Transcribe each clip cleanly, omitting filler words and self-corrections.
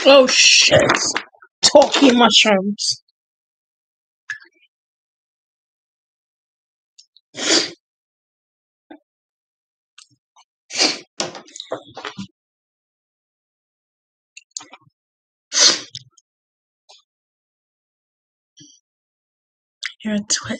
Oh shit. Talking mushrooms. You're a twit.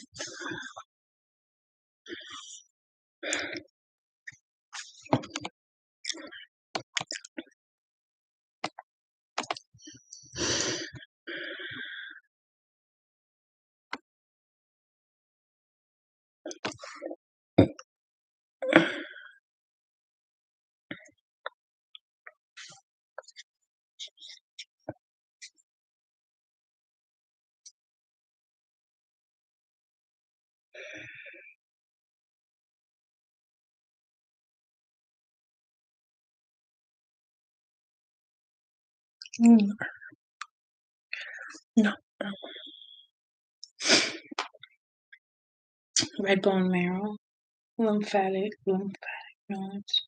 No. Red bone marrow, lymphatic nodes,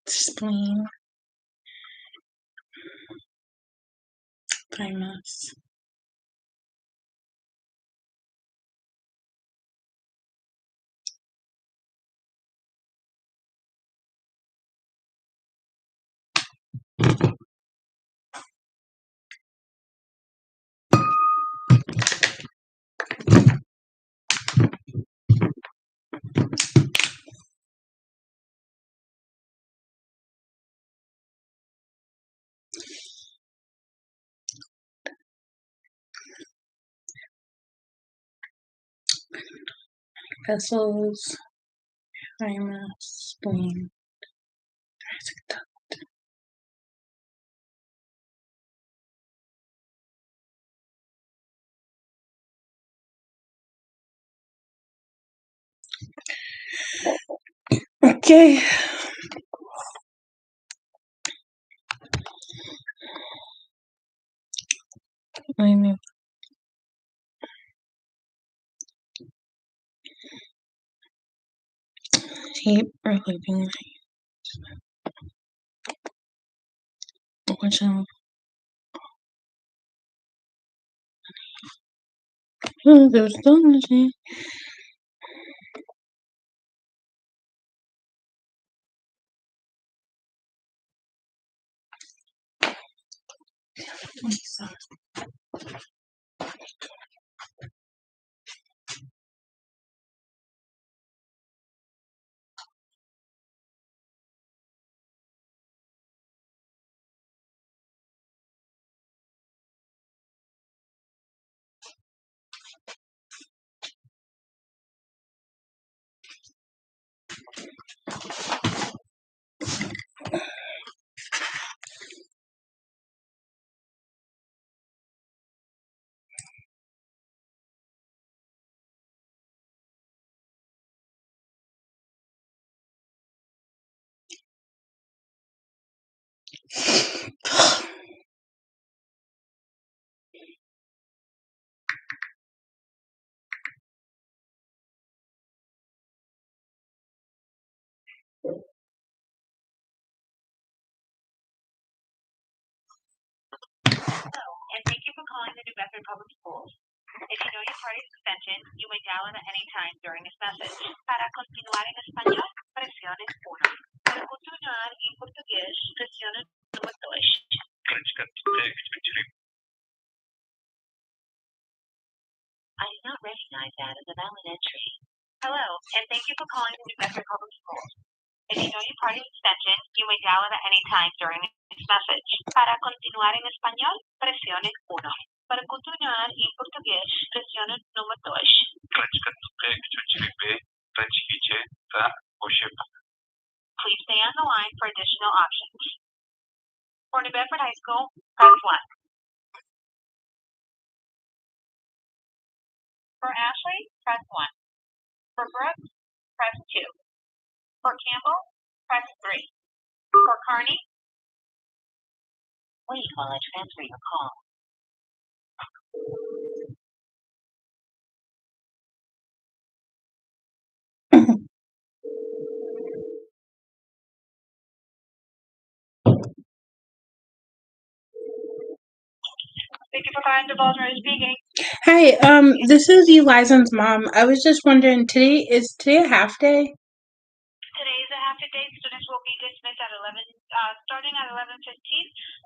spleen, thymus. Vessels, thymus, spleen, thoracic duct. Okay. Let me deep relieving which there's donation. And thank you for calling the Indepth Public Schools. If you know your party's extension, you may dial it at any time during this message. Para continuar en español, presione 1. Para continuar en portugués, presione número 2. I do not recognize that as a valid entry. Hello, and thank you for calling the Indepth Public Schools. If you know your party's extension, you may dial it at any time during this message. Para continuar en español, presione 1. Para continuar en portugués, presione número 2. Please stay on the line for additional options. For New Bedford High School, press 1. For Ashley, press 1. For Brooks, press 2. For Campbell, press 3. For Carney, wait while I transfer your call. Thank you for calling DeVos Mary speaking. Hi, this is Eliza's mom. I was just wondering, is today a half day? Today is a half a day. Students will be dismissed at 11, starting at 11:15.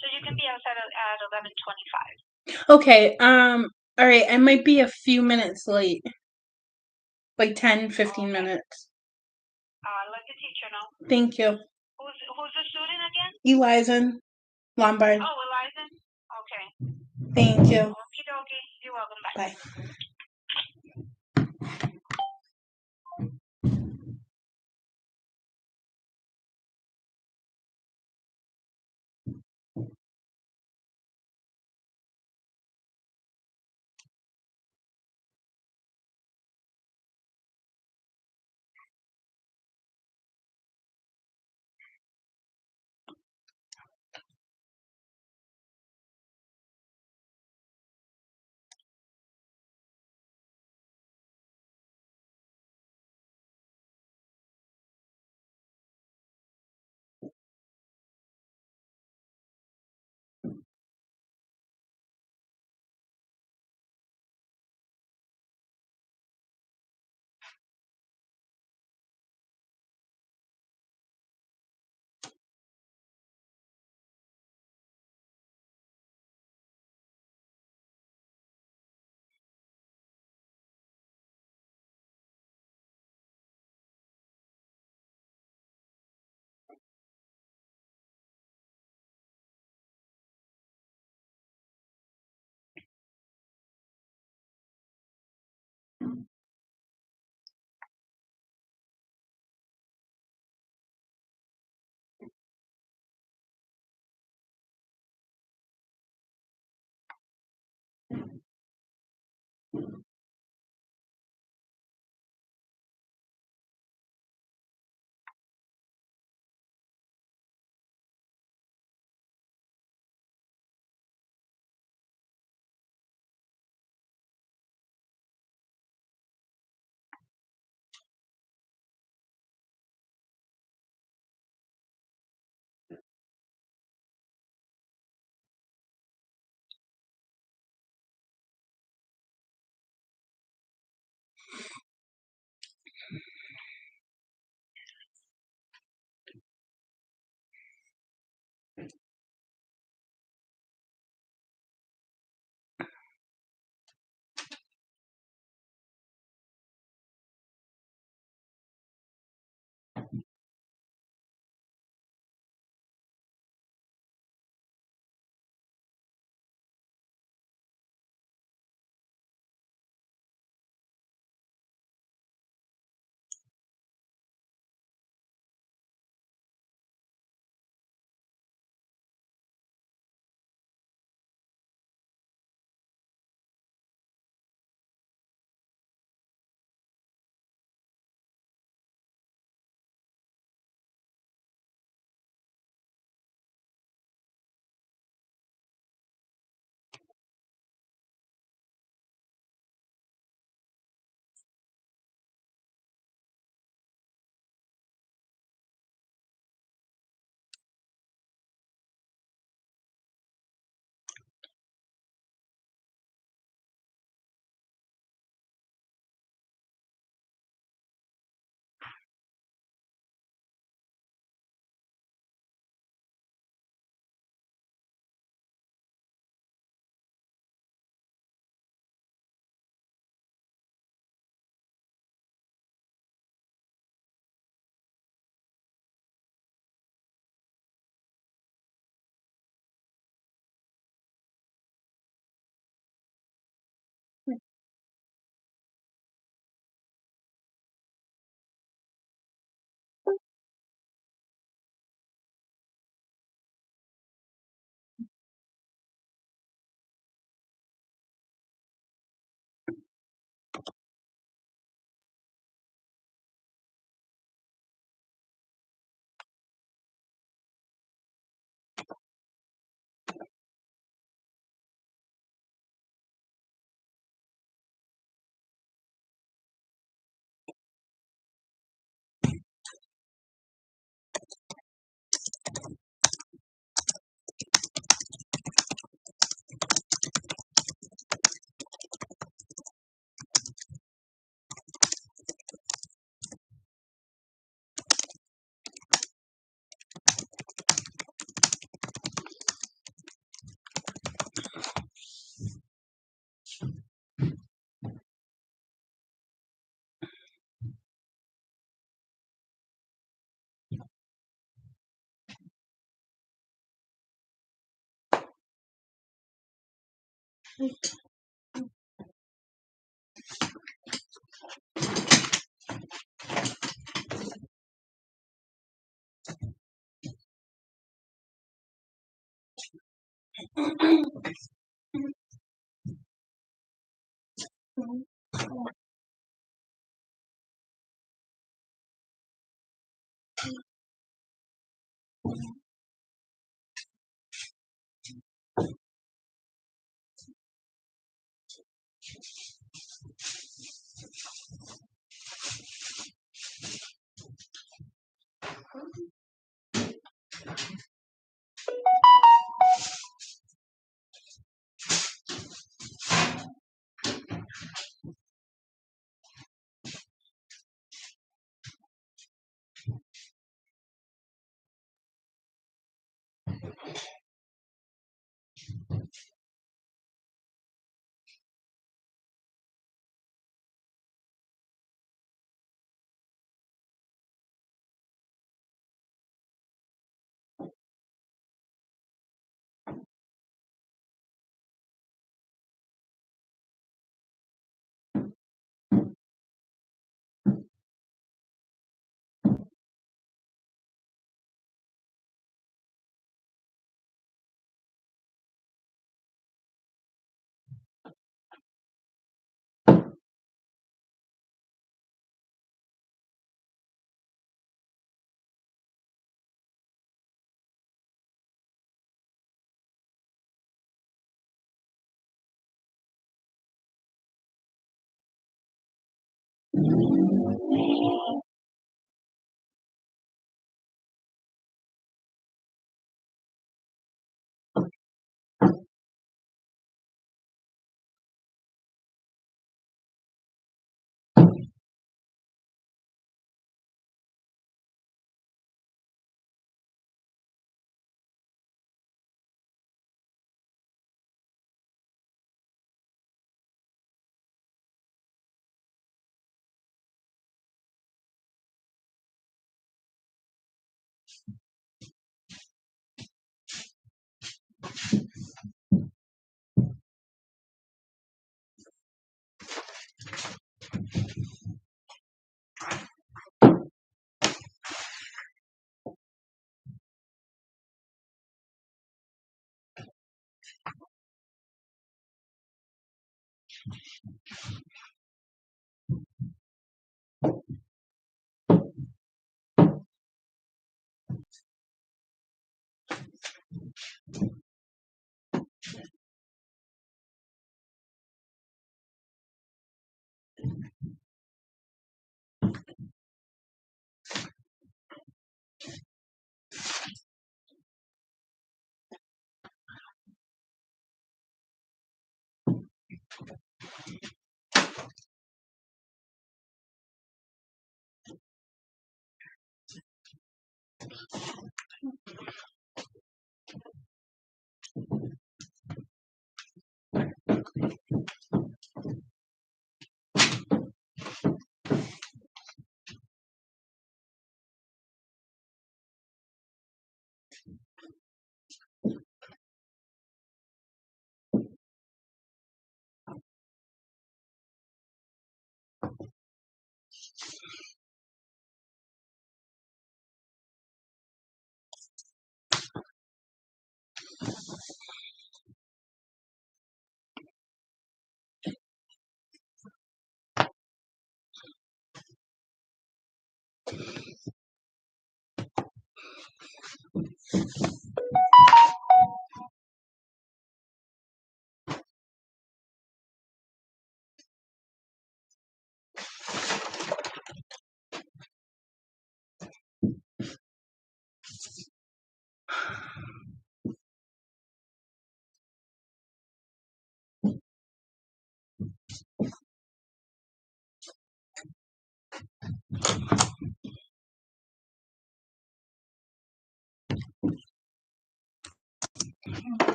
So you can be outside at 11:25. Okay, all right, I might be a few minutes late. Like 10, 15 minutes. Let the teacher know. Thank you. Who's the student again? Eliza Lombard. Oh, Eliza? Okay. Thank you. Okie dokie. You're welcome. Bye. Bye.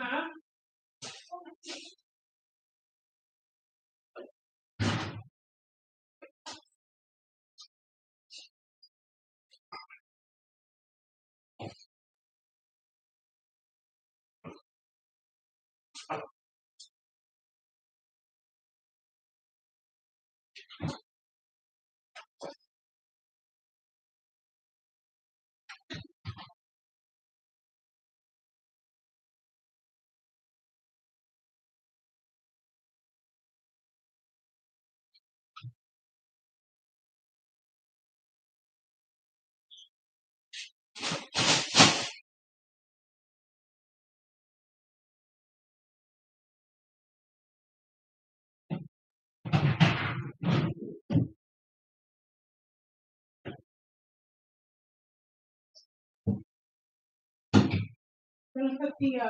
Huh? Gonna put the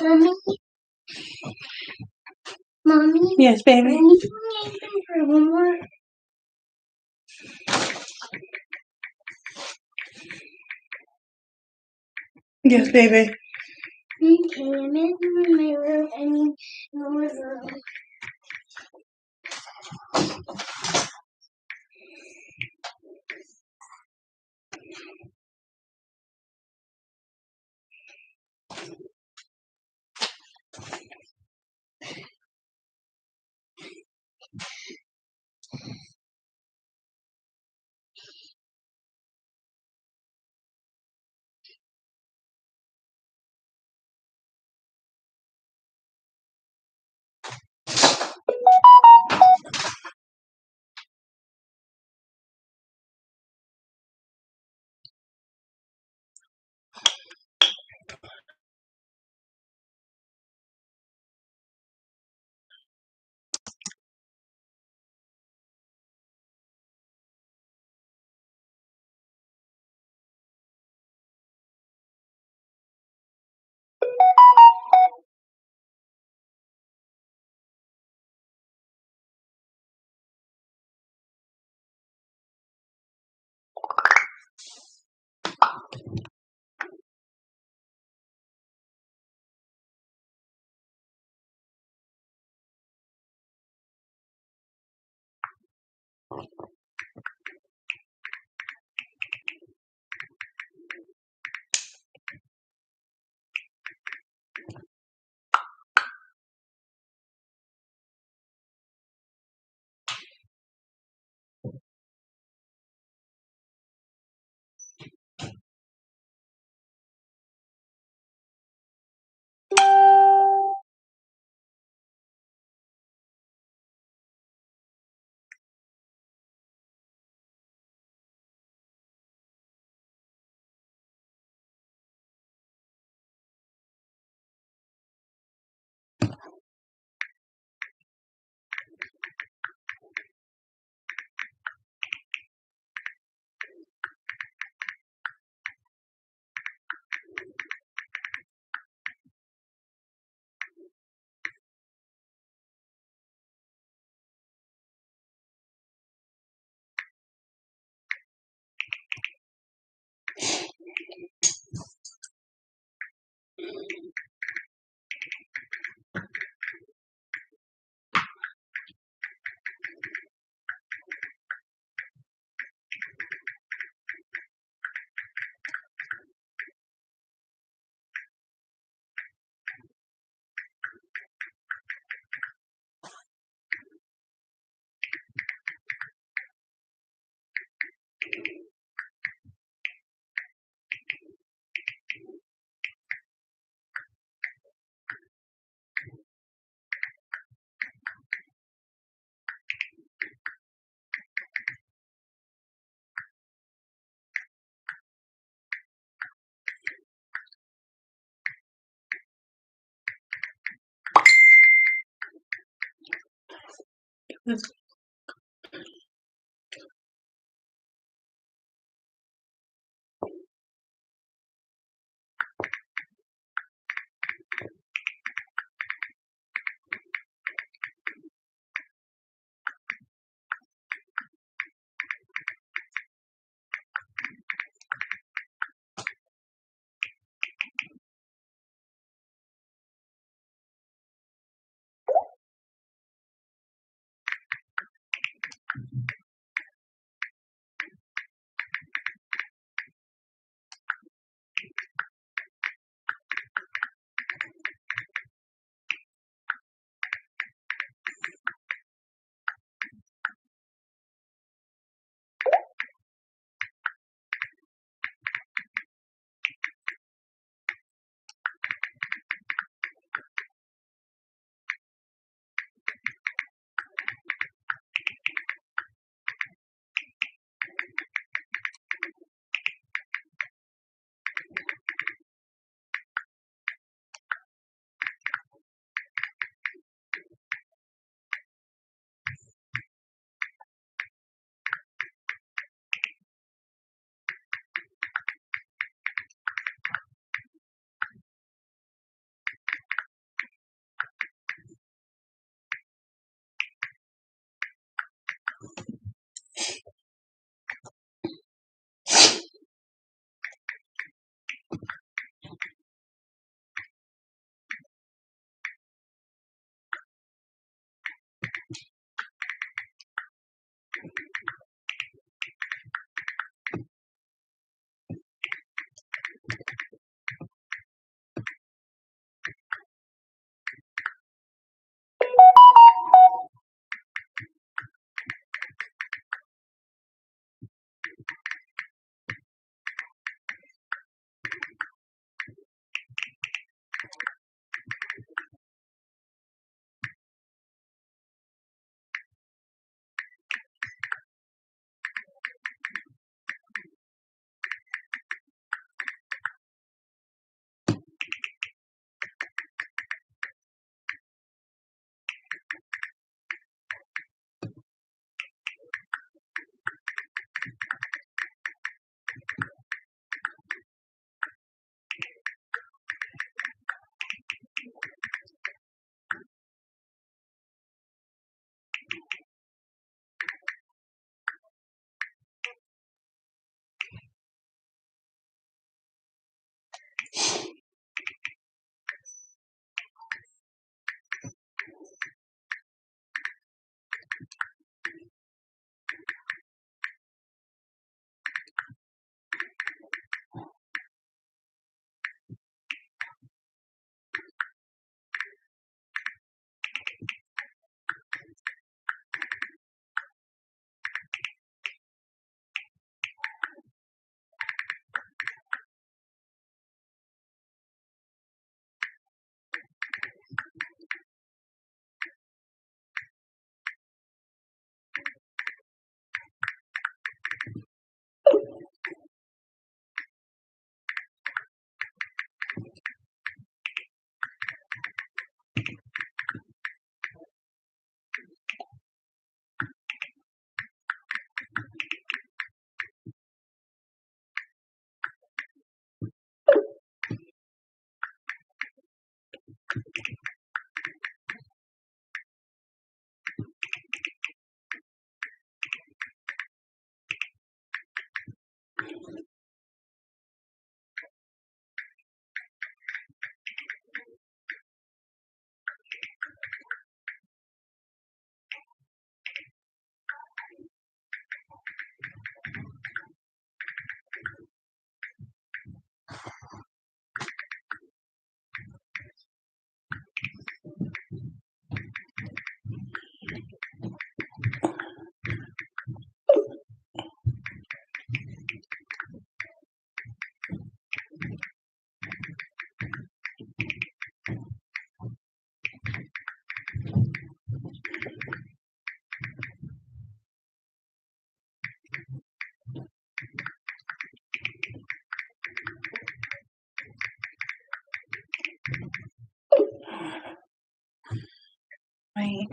mommy, mommy. Yes, baby. Can you put me anything for homework? Yes, baby. Okay, I'm in my room and your room. This my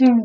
Hmm.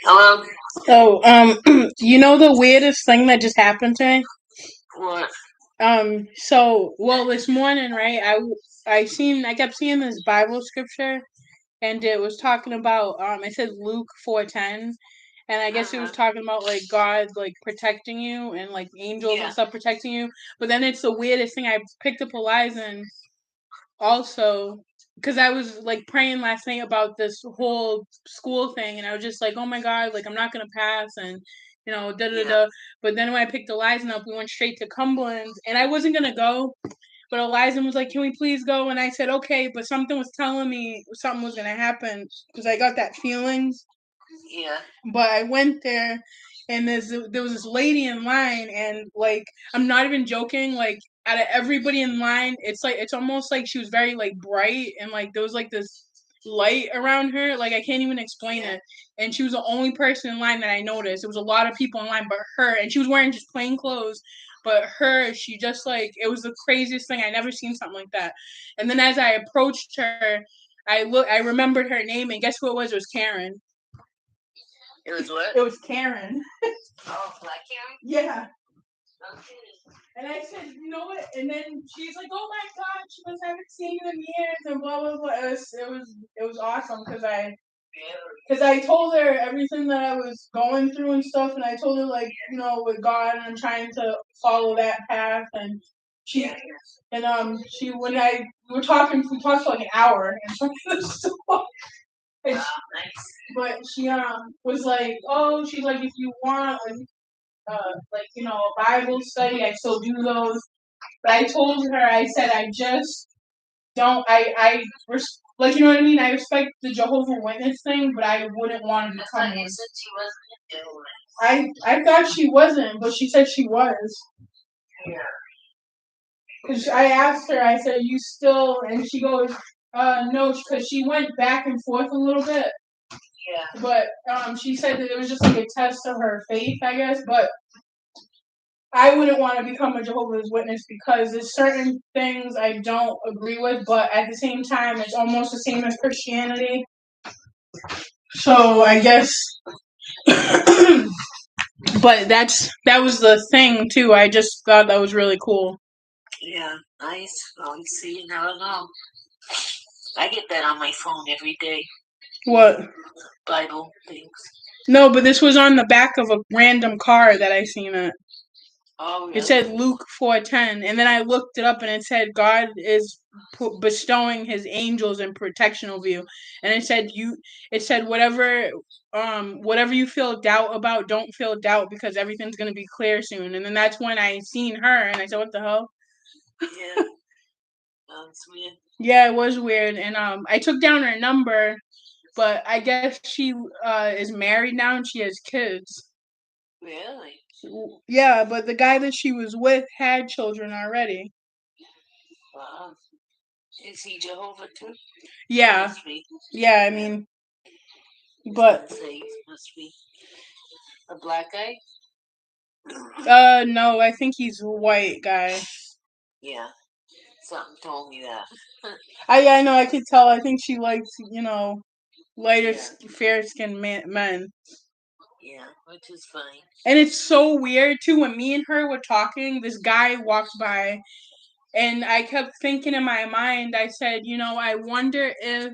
Hello? So, you know the weirdest thing that just happened to me? What? Well, this morning, right? I kept seeing this Bible scripture, and it was talking about, it said Luke 4:10, and I guess it was talking about like God like protecting you and like angels and stuff protecting you. But then it's the weirdest thing. I picked up Eliza and also because I was like praying last night about this whole school thing, and I was just like, oh my god, like I'm not gonna pass, and da da da. But then when I picked Eliza up, we went straight to Cumberland, and I wasn't gonna go, but Eliza was like, can we please go? And I said okay, but something was telling me something was gonna happen because I got that feeling. Yeah. But I went there, and there was this lady in line, and like I'm not even joking. Like out of everybody in line, it's almost like she was very like bright, and like there was like this light around her. Like I can't even explain it. And she was the only person in line that I noticed. There was a lot of people in line, but her, and she was wearing just plain clothes. But her, she just like it was the craziest thing. I never seen something like that. And then as I approached her, I remembered her name, and guess who it was? It was Karen. It was what? It was Karen. Oh, Black Karen? Yeah. Okay. And I said, you know what? And then she's like, oh my god, she goes, I haven't seen you in years, and blah blah blah. It was awesome because I told her everything that I was going through and stuff, and I told her like with God, and I'm trying to follow that path, and she she when I we talked for like an hour, and so and, Wow, nice. but she was like, oh, she's like, if you want, like, a Bible study. I still do those. But I told her, I said, I just don't, like, you know what I mean? I respect the Jehovah Witness thing, but I wouldn't want to become one. I thought she wasn't, but she said she was. Yeah. Because I asked her, I said, are you still, and she goes, no, because she went back and forth a little bit. Yeah. But she said that it was just like a test of her faith, I guess, but I wouldn't want to become a Jehovah's Witness because there's certain things I don't agree with, but at the same time, it's almost the same as Christianity. So I guess, but that was the thing too. I just thought that was really cool. Yeah, nice. Well, you see, you never know. I get that on my phone every day. What? Bible things. No, but this was on the back of a random car that I seen it. Oh, really? It said Luke 4:10, and then I looked it up, and it said God is bestowing His angels in protection over you, and it said whatever you feel doubt about, don't feel doubt because everything's gonna be clear soon. And then that's when I seen her, and I said, what the hell? Yeah, that's weird. Yeah, it was weird, and I took down her number, but I guess she is married now and she has kids. Really? Yeah, but the guy that she was with had children already. Wow. Is he Jehovah too? Yeah. Must be. Yeah, I mean, but must be a black guy. No, I think he's a white guy. Yeah, something told me that. I know, I could tell. I think she likes lighter, fair-skinned men. Yeah, which is fine. And it's so weird too. When me and her were talking, this guy walked by, and I kept thinking in my mind. I said, I wonder if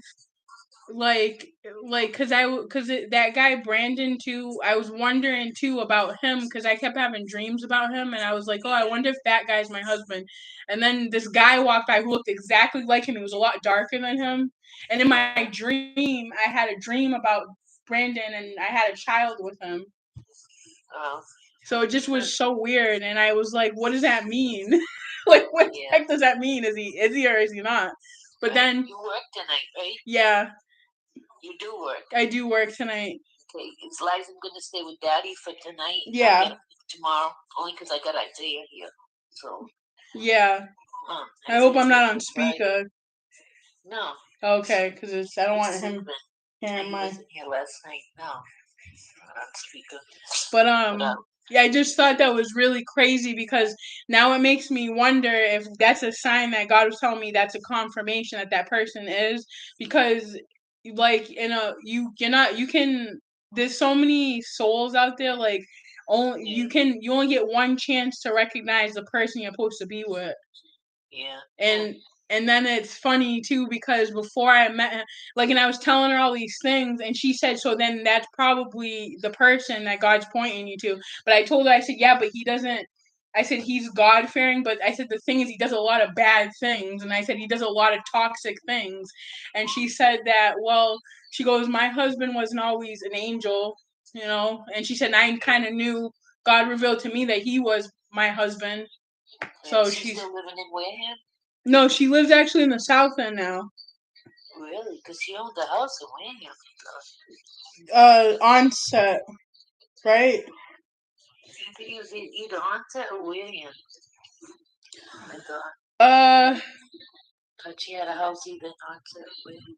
because that guy Brandon too. I was wondering too about him because I kept having dreams about him, and I was like, oh, I wonder if that guy's my husband. And then this guy walked by who looked exactly like him. He was a lot darker than him. And in my dream, I had a dream about Brandon, and I had a child with him. Oh. So it just was so weird, and I was like, what does that mean? Like, what the heck does that mean? Is he or is he not? But then you work tonight, right? Yeah. You do work. I do work tonight. Okay, is Liza gonna stay with Daddy for tonight? Yeah. Tomorrow, only because I got Isaiah here. So. Yeah. I hope I'm not on speaker. No. Okay, because I don't want him hearing my. He wasn't here last night. No. Not on speaker. But yeah, I just thought that was really crazy because now it makes me wonder if that's a sign that God was telling me that's a confirmation that person is, because like you can there's so many souls out there, like you only get one chance to recognize the person you're supposed to be with. Yeah. And then it's funny too because before I met him, and I was telling her all these things, and she said, so then that's probably the person that God's pointing you to. But I told her, I said, yeah, but he doesn't. I said he's God fearing, but I said the thing is he does a lot of bad things, and I said he does a lot of toxic things. And she said that, well, she goes, my husband wasn't always an angel, and she said, I kind of knew, God revealed to me that he was my husband. So she's still living in Wareham? No, she lives actually in the South End now. Really? Because she owned a house in Wareham. Onset, right? I think it was either Onset or Wareham. I thought. But she had a house either in Onset or Wareham.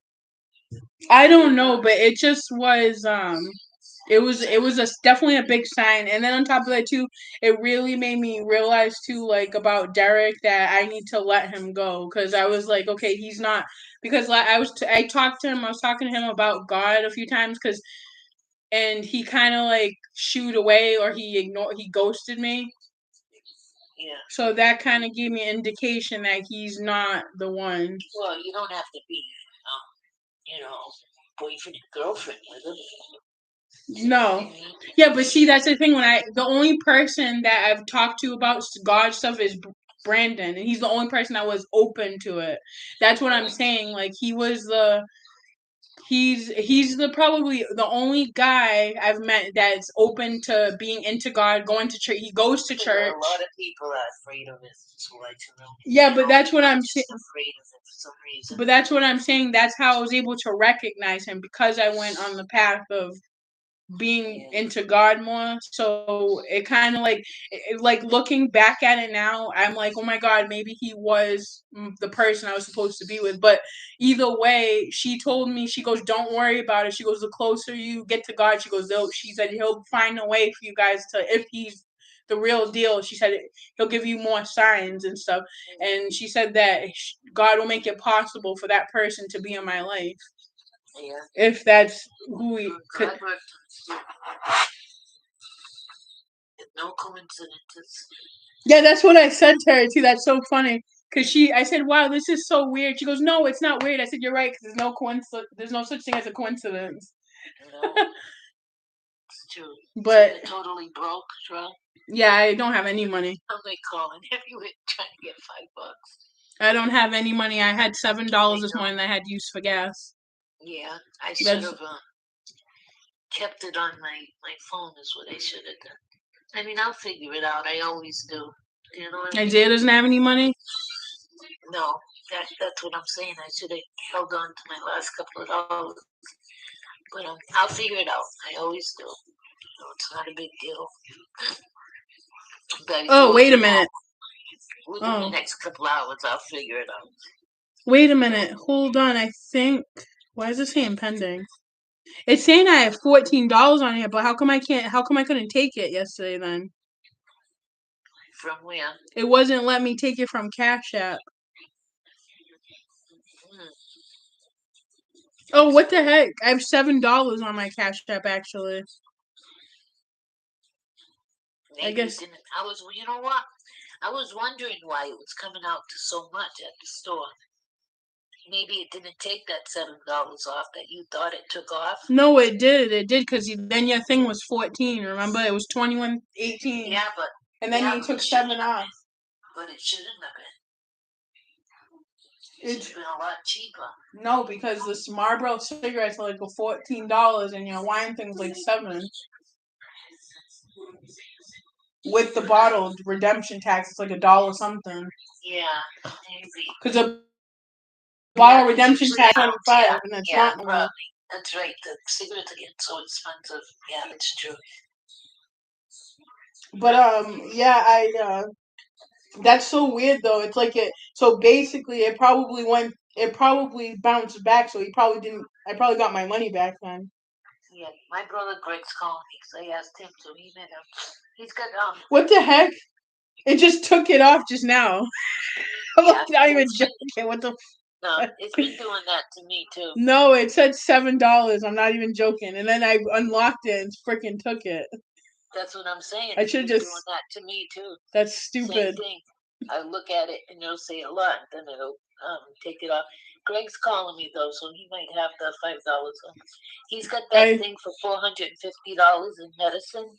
I don't know, but it just was it was definitely a big sign. And then on top of that too, it really made me realize too, like, about Derek, that I need to let him go, because I was like, okay, he's not, because I was talking to him about God a few times, and he kind of like shooed away, or he ghosted me. Yeah. So that kind of gave me an indication that he's not the one. Well, you don't have to be boyfriend and girlfriend with him. No. Yeah, but see, that's the thing. The only person that I've talked to about God stuff is Brandon, and he's the only person that was open to it. That's what I'm saying. Like, he was He's probably the only guy I've met that's open to being into God, going to church. He goes to church. A lot of people are afraid of it. So I tell them. Yeah, but that's what I'm saying. Afraid of it for some reason. But that's what I'm saying. That's how I was able to recognize him, because I went on the path of being into God more. So it kind of like looking back at it now, I'm like, oh my God, maybe he was the person I was supposed to be with. But either way, she told me, she goes, don't worry about it. She goes, the closer you get to God, she said he'll find a way for you guys to, if he's the real deal, she said he'll give you more signs and stuff. And she said that God will make it possible for that person to be in my life. Yeah. If that's who we could. No coincidences. Yeah, that's what I said to her too. That's so funny. Cause I said, "Wow, this is so weird." She goes, "No, it's not weird." I said, "You're right. Cause there's no coincidence. There's no such thing as a coincidence." No, it's true. But so you're totally broke, Cheryl? Yeah, I don't have any money. I'm like calling if you were trying to get $5. I don't have any money. I had $7 this morning. I had to use for gas. Yeah, I should have kept it on my phone. Is what I should have done. I mean, I'll figure it out. I always do. You know what I mean? Isaiah doesn't have any money? No, that's what I'm saying. I should have held on to my last couple of dollars. But I'll figure it out. I always do. So it's not a big deal. Oh, wait a minute. Within the next couple hours, I'll figure it out. Wait a minute. Hold on. I think. Why is it saying pending? It's saying I have $14 on here, but how come I couldn't take it yesterday then? From where? It wasn't letting me take it from Cash App. Oh, what the heck? I have $7 on my Cash App, actually. Maybe I guess. You know what? I was wondering why it was coming out to so much at the store. Maybe it didn't take that $7 off that you thought it took off. No, it did. It did, because then your thing was 14. Remember, it was 21.18. Yeah, but and then you took 7 off. But it shouldn't have been. It should have been a lot cheaper. No, because this Marlboro cigarettes are like $14, and your wine thing's like $7. With the bottle redemption tax, it's like $1 something. Yeah, maybe. Because the bottle redemption tax is $25, and it's not probably. That's right. The cigarettes are getting so expensive. Yeah, that's true. But that's so weird though. It's like so basically it probably bounced back, so I probably got my money back then. Yeah, my brother Greg's calling me because I asked him to. He met him. He's got What the heck? It just took it off just now. I'm not even joking. What the? No, it's been doing that to me too. No, it said $7. I'm not even joking. And then I unlocked it and freaking took it. That's what I'm saying. I should just doing that to me too. That's stupid. Same thing. I look at it and it'll say a lot, then it'll take it off. Greg's calling me though, so he might have the $5 on. He's got that thing for $450 in medicine.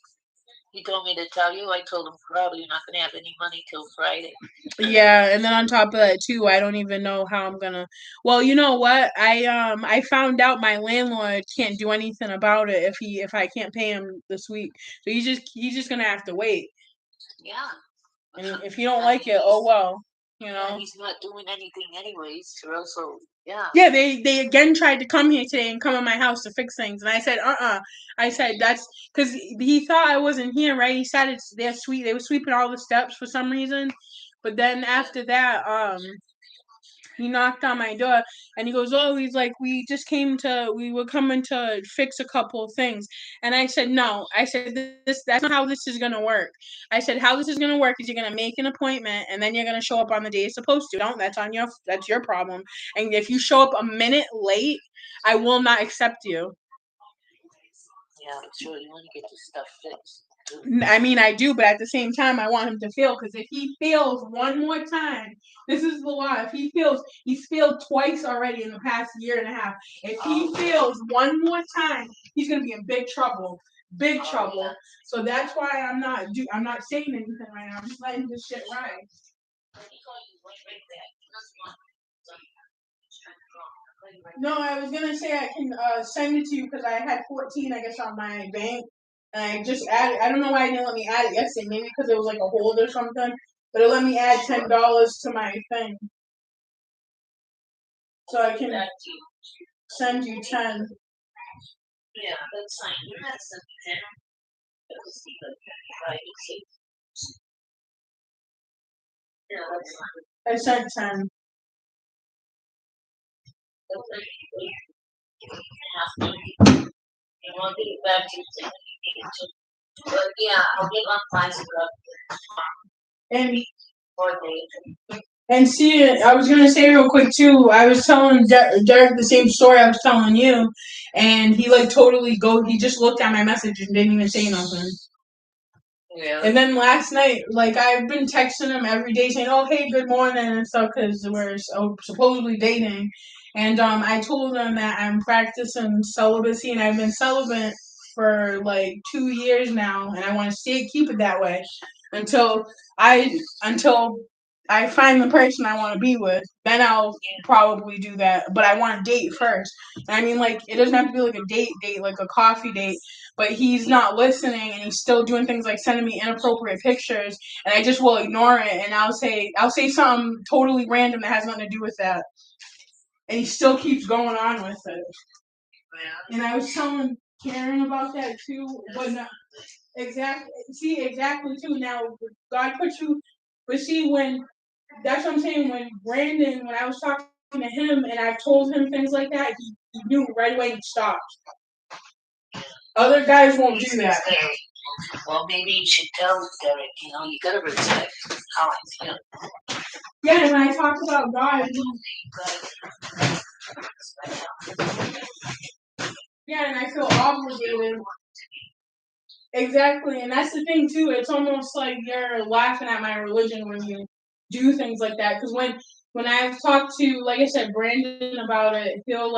He told me to tell you. I told him probably you're not going to have any money till Friday. Yeah, and then on top of that too, I don't even know how I'm gonna. Well, you know what? I found out my landlord can't do anything about it if I can't pay him this week. So he's just gonna have to wait. Yeah. And if you don't like it, oh well. You know. Yeah, he's not doing anything anyways, so yeah. Yeah, they again tried to come here today and come in my house to fix things, and I said, I said that's because he thought I wasn't here, right? He said they were sweeping all the steps for some reason, but then after that, he knocked on my door and he goes, "Oh, he's like, we were coming to fix a couple of things." And I said, "No." I said, that's not how this is going to work. I said, how this is going to work is you're going to make an appointment and then you're going to show up on the day you're supposed to. Don't, that's your problem. And if you show up a minute late, I will not accept you. Yeah, sure. You want to get your stuff fixed. I mean, I do, but at the same time, I want him to fail, because if he fails one more time, this is the law. If he's failed twice already in the past year and a half. If he fails one more time, he's gonna be in big trouble. Big trouble. Yeah. So that's why I'm not saying anything right now. I'm just letting this shit ride. No, I was gonna say I can send it to you because I had 14, I guess, on my bank, and I just added. I don't know why it didn't let me add it yesterday. Maybe because it was like a hold or something. But it let me add $10 to my thing, so I can send you 10. Yeah, that's fine. You have some 10. Right. Yeah, that's fine. I sent 10. You want to get back to but yeah, I'll get on class And for the and see, I was gonna say real quick too. I was telling Derek the same story I was telling you, and he like totally go. He just looked at my message and didn't even say nothing. Yeah. And then last night, like I've been texting him every day saying, "Oh, hey, good morning" and stuff because we're supposedly dating. And I told him that I'm practicing celibacy, and I've been celibate for like 2 years now, and I want to keep it that way until until I find the person I want to be with. Then I'll probably do that. But I want to date first. And I mean, like it doesn't have to be like a date, like a coffee date. But he's not listening, and he's still doing things like sending me inappropriate pictures, and I just will ignore it, and I'll say something totally random that has nothing to do with that, and he still keeps going on with it. And I was telling Karen about that too, but not exactly too. Now God put you, but see when that's what I'm saying. When I was talking to him, and I told him things like that, he knew right away and stopped. Other guys won't do that. Well, maybe you should tell Derek, you gotta respect how I feel. Yeah, and when I talk about God, yeah, and I feel obligated. Exactly, and that's the thing too. It's almost like you're laughing at my religion when you do things like that. Because when I've talked to, like I said, Brandon about it, he'll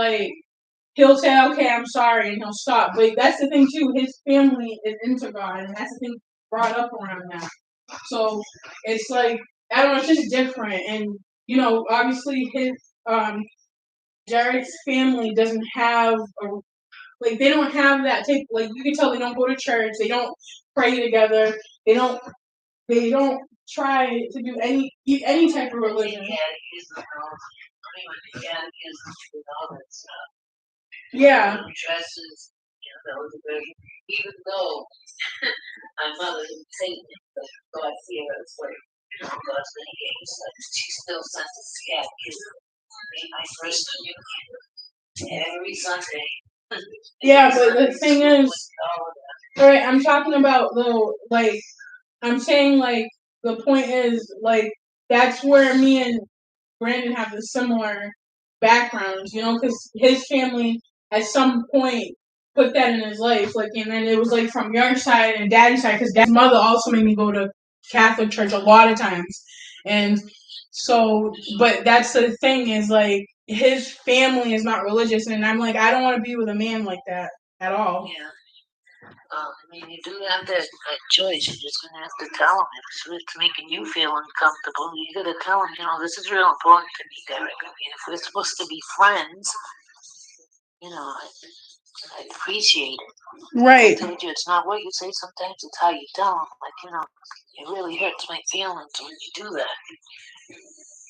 say, "Okay, I'm sorry," and he'll stop. But that's the thing too. His family is into God, and that's the thing brought up around that. So it's like I don't know. It's just different, and obviously his Jared's family doesn't have they don't have that type. Like you can tell they don't go to church. They don't pray together. They don't. They don't try to do any type of religion. Yeah. Dresses, even though my mother didn't say it, but God see her as like, God's many games, she still sends a scat my first communion every Sunday. Yeah, but the thing is, right? I'm talking about I'm saying the point is that's where me and Brandon have the similar backgrounds, because his family at some point put that in his life, and then it was from your side and daddy's side, because dad's mother also made me go to Catholic church a lot of times, and so, but that's the thing is his family is not religious, and I'm I don't want to be with a man like that at all. Yeah. You do have that choice. You're just going to have to tell him if it's making you feel uncomfortable. You got to tell him, this is real important to me, Derek. If we're supposed to be friends, I appreciate it. Right. I told you it's not what you say. Sometimes it's how you tell them. It really hurts my feelings when you do that.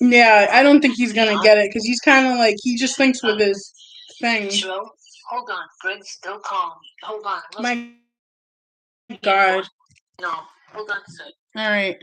Yeah, I don't think he's gonna get it because he's kind of he just thinks with his thing. Sure. Hold on, Greg's still calling me. Hold on. My God. No, hold on a second. All right.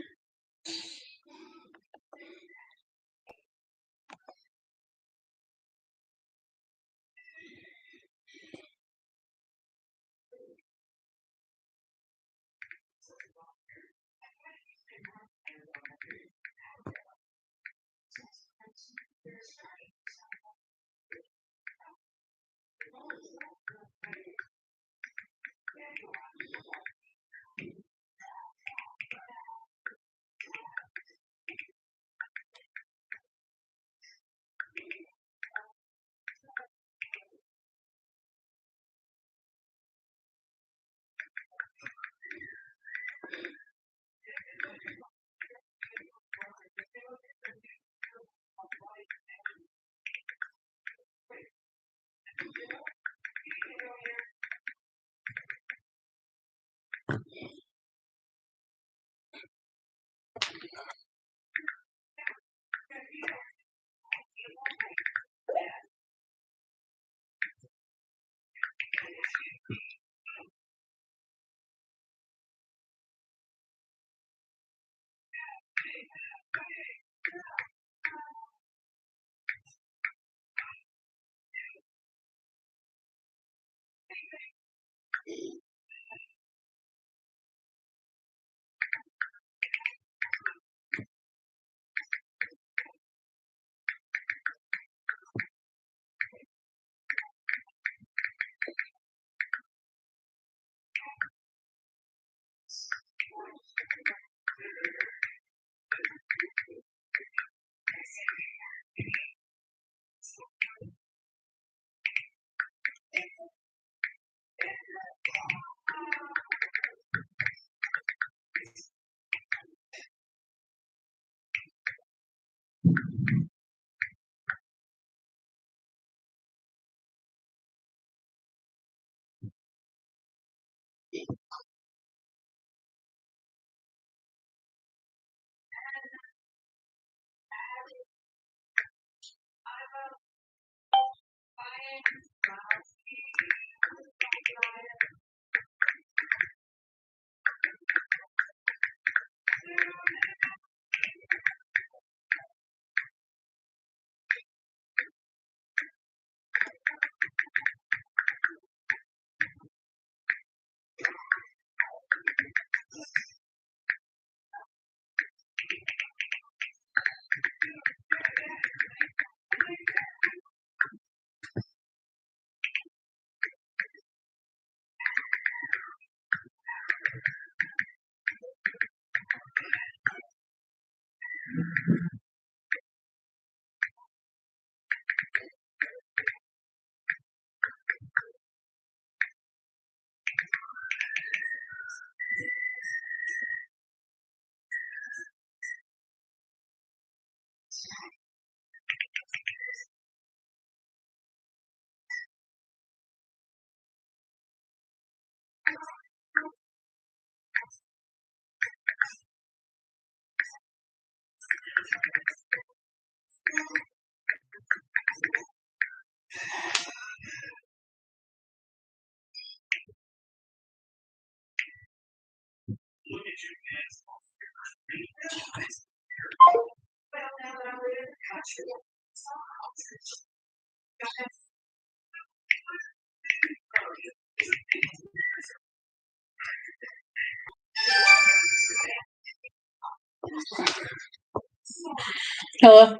Hello?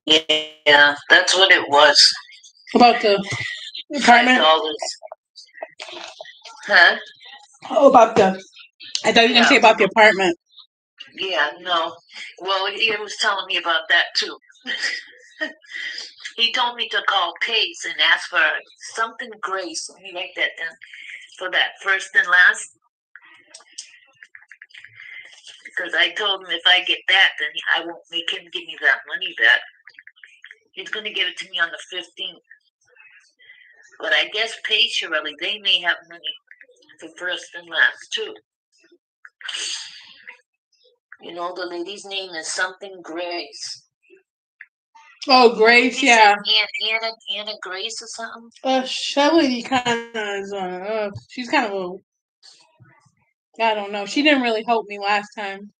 Yeah, that's what it was. About the apartment? $5. Huh? Oh, about the... I thought you were going to say about the apartment. Yeah, no. Well, he was telling me about that too. He told me to call Pace and ask for something Grace. Let me write that down. For that first and last. Because I told him if I get that, then I won't make him give me that money back. He's going to give it to me on the 15th. But I guess Pace, Shirley, they may have money for first and last too. You know, the lady's name is something Grace. Oh, Grace, yeah. Anna Grace or something? That lady kind of is, she's kind of I don't know. She didn't really help me last time.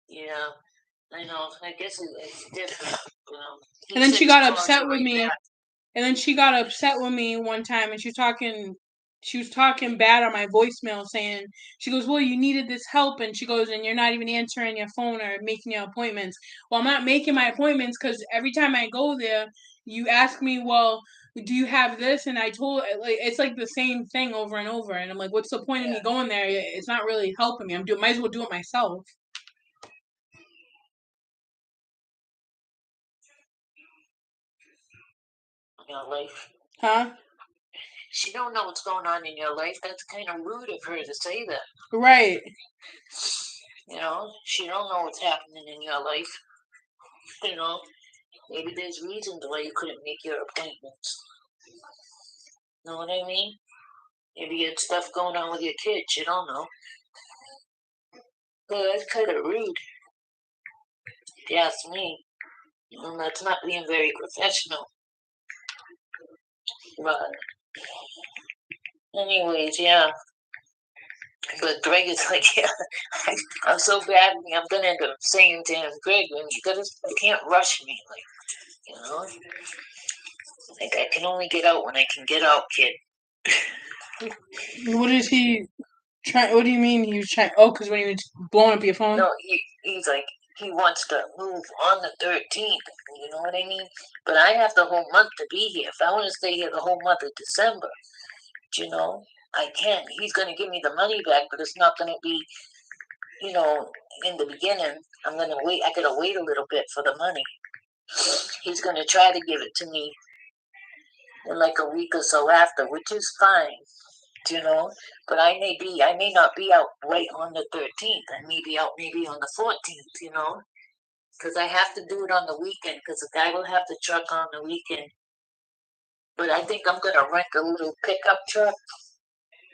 Yeah, I know. I guess it's different. You know. And then she got upset with me. And then she got upset with me one time, and she was talking bad on my voicemail, saying, she goes, well, you needed this help, and she goes, and you're not even answering your phone or making your appointments. Well, I'm not making my appointments because every time I go there, you ask me, well, do you have this? And I told, like, it's like the same thing over and over, and I'm like, what's the point of me going there? It's not really helping me. Might as well do it myself. Your life. Huh? She don't know what's going on in your life. That's kind of rude of her to say that. Right. You know, she don't know what's happening in your life. You know, maybe there's reasons why you couldn't make your appointments. Know what I mean? Maybe you had stuff going on with your kids. You don't know. Well, that's kind of rude. If you ask me. That's not being very professional. But Anyways, yeah. But Greg is like, yeah, I'm so bad. I'm gonna end up saying to him, Greg, you can't rush me, like, like I can only get out when I can get out, kid. What is he trying? What do you mean he was trying? Oh, because when he was blowing up your phone. No, he's like he wants to move on the 13th. You know what I mean? But I have the whole month to be here. If I want to stay here the whole month of December, I can. He's going to give me the money back, but it's not going to be, in the beginning. I'm going to wait. I got to wait a little bit for the money. He's going to try to give it to me in like a week or so after, which is fine, But I may not be out right on the 13th. I may be out maybe on the 14th, because I have to do it on the weekend because the guy will have the truck on the weekend. But I think I'm going to rent a little pickup truck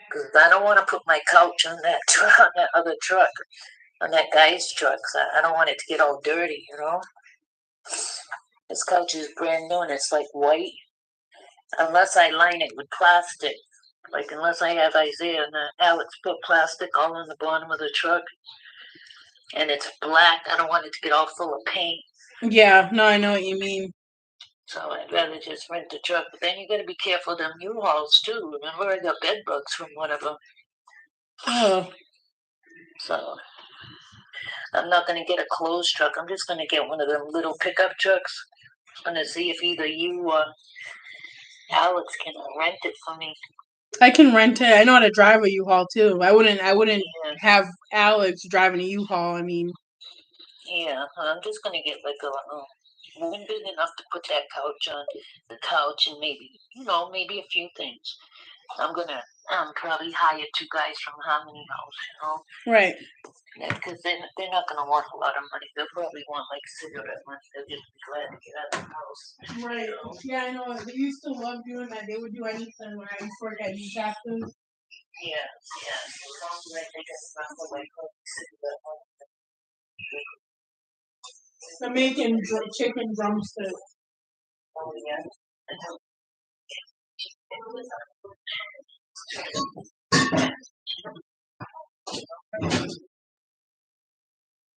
because I don't want to put my couch on that other truck, on that guy's truck. I don't want it to get all dirty, This couch is brand new and it's like white. Unless I line it with plastic. Like, unless I have Isaiah and Alex put plastic all on the bottom of the truck and it's black, I don't want it to get all full of paint. Yeah, no, I know what you mean. So I'd rather just rent the truck. But then you got to be careful of them U-Hauls too. Remember, I got bed bugs from one of them. Oh. So I'm not going to get a closed truck. I'm just going to get one of them little pickup trucks. I'm going to see if either you or Alex can rent it for me. I can rent it. I know how to drive a U-Haul too. I wouldn't have Alex driving a U-Haul. I mean. Yeah, I'm just gonna get like one big enough to put that couch on, the couch, and maybe a few things. I'm gonna probably hire 2 guys from Harmony House, Right. Because they're not gonna want a lot of money. They'll probably want like cigarette money. They'll just be glad to get out of the house. Right. Yeah, I know. They used to love doing that. They would do anything when I used to work at Indepth. Yeah. As long as I think it's not like cigarette money. They're making chicken drumsticks. Oh yeah.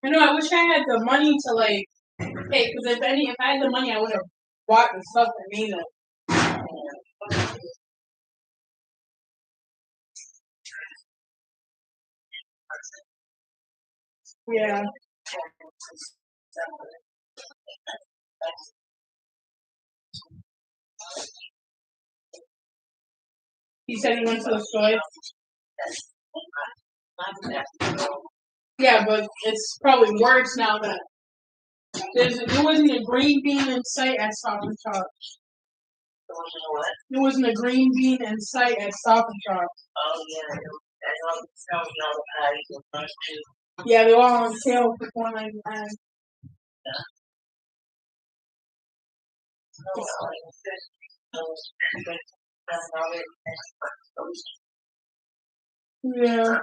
I know. I wish I had the money to like pay. Because if I had the money, I would have bought the stuff that made it. Yeah. He said he went to the store. Yeah, but it's probably worse now that there wasn't a green bean in sight at Stop and Shop. There wasn't a green bean in sight at Stop and Shop. Oh yeah, yeah, they were all on sale for $4.99. Yeah.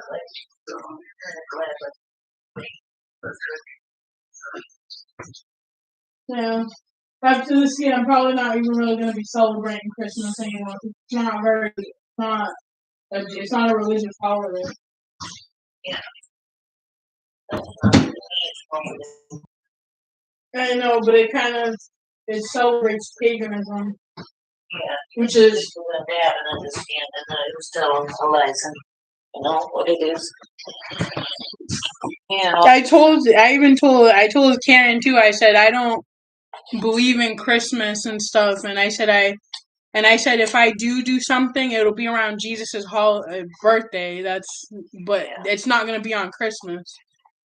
Yeah. After this year, I'm probably not even really going to be celebrating Christmas anymore. It's not a religious holiday. Yeah. I know, but it celebrates paganism. Yeah. Which is they haven't understand and it was still a lesson. You know what it is. I told Karen too. I said I don't believe in Christmas and stuff, and I said if I do something, it'll be around Jesus's birthday. It's not gonna be on Christmas,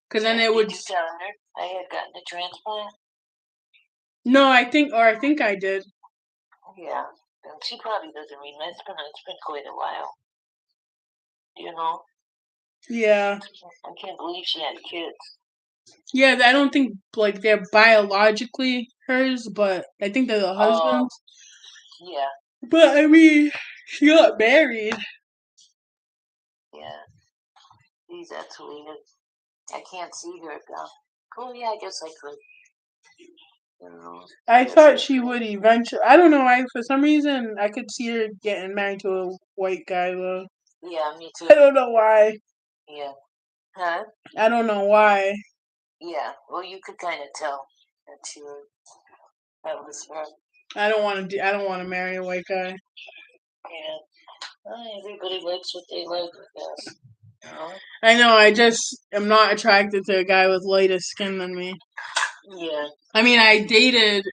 because then it would. Did you tell her I had gotten a transplant? No, I think I did. Yeah, and she probably doesn't remember. It's been quite a while. Yeah. I can't believe she had kids. Yeah, I don't think they're biologically hers, but I think they're the husband's. Yeah. But I mean, she got married. Yeah. Geez, that's weird. I can't see her now. Oh yeah, I guess I could. I thought she would eventually. I don't know. For some reason, I could see her getting married to a white guy though. Yeah, me too. I don't know why. Yeah. Huh? I don't know why. Yeah. Well, you could kind of tell that you were, that was her. I don't want to marry a white guy. Yeah. Well, everybody likes what they like, I guess. I know. I just am not attracted to a guy with lighter skin than me. Yeah. I mean, I dated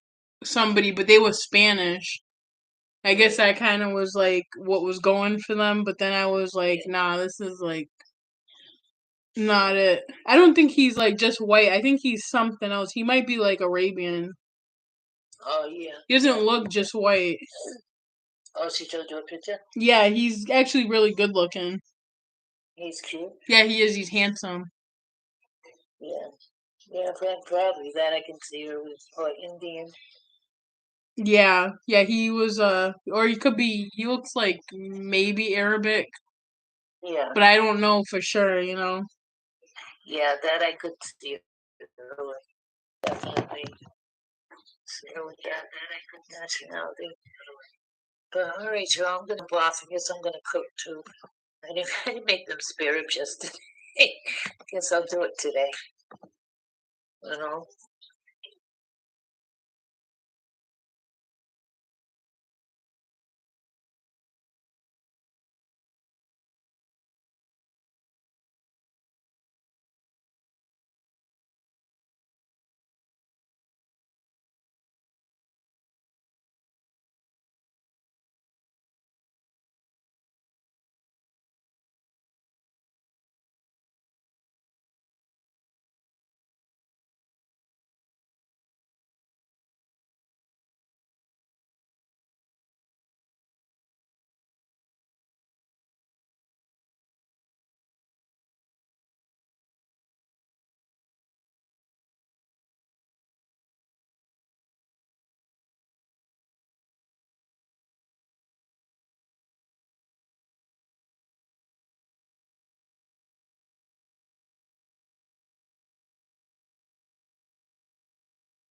somebody, but they were Spanish. I guess that kind of was like what was going for them, but then I was like, nah, this is like not it. I don't think he's like just white. I think he's something else. He might be like Arabian. Oh, yeah. He doesn't look just white. Oh, she showed you a picture? Yeah, he's actually really good looking. He's cute? Yeah, he is. He's handsome. Yeah. Yeah, probably that I can see her with, Indian. Yeah, he was or he could be, he looks like maybe Arabic, Yeah. but I don't know for sure, you know. Yeah, that I could see her with. Definitely. See her with that nationality. But alright, Joe, I'm gonna boss. I guess I'm gonna cook too. I didn't make them spare ribs yesterday. Guess I'll do it today. You know?